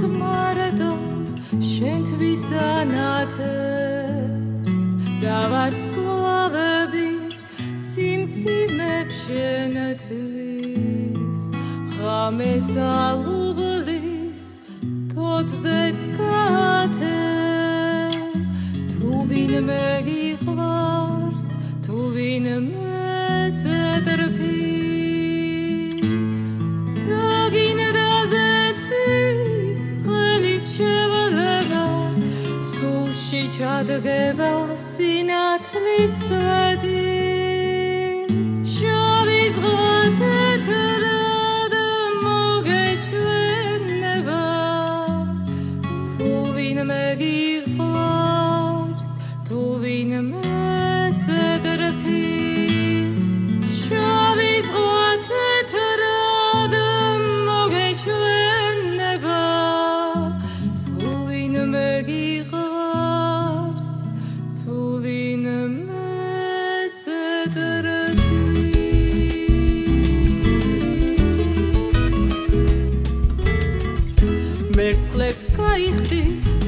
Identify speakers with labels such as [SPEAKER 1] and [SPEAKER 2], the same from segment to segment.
[SPEAKER 1] მარტო შენთვის ანათებს დავარსკვლავები ციმციმებ შენთვის ღამეს ალუბლის თოთზეც კათე თუ ვინმე გიყვარს თუ ვინმე ზედრფი ჩადგება სინათლის სვეტი შავი ზღვა თეთრად მოგეჩვენება თუ ვინმე გიყვარს თუ ვინმე ზედრფი შავი ზღვა თეთრად მოგეჩვენება თუ ვინმე გიყვარს მერცხლებს გაიხდი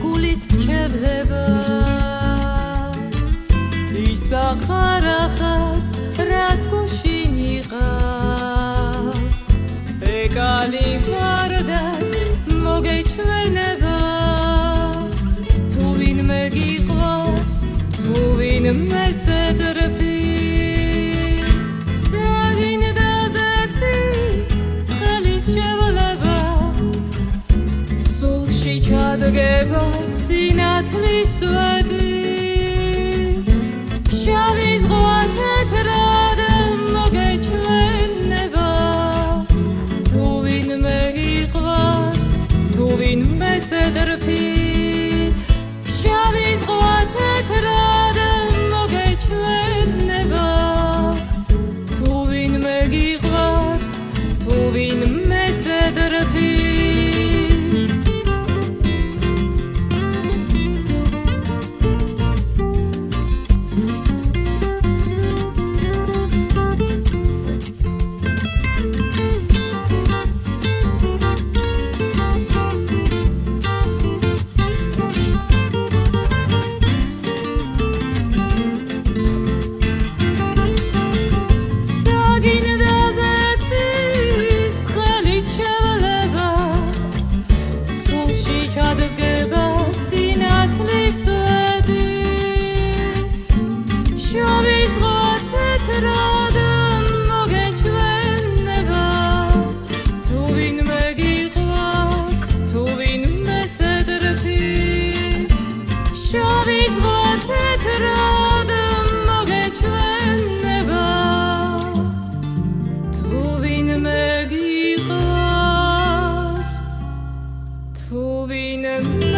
[SPEAKER 1] გულის მრჩევლება ის ახარ რაც გუშინ იყავ ეკალი მარდად მოგეჩვენება თუ ვინმე გიყვარს თუ ვინმე ზედრფი ჩადგება სინათლის სვეტი შავი ზღვა თეთრად მოგეჩვენება თუ ვინმე გიყვარს თუ ვინმე ზედრფი შავი ზღვა თეთრად მოგეჩვენება თუ ვინმე გიყვარს თუ ვინმე ზედრფი ჩადგება სინათლის სვეტი შავი ზღვა თეთრად მოგეჩვენება თუ ვინმე გიყვარს თუ ვინმე ზედრფი შავი ზღვა თეთრად მოგეჩვენება თუ ვინმე გიყვარს თუ ვინმე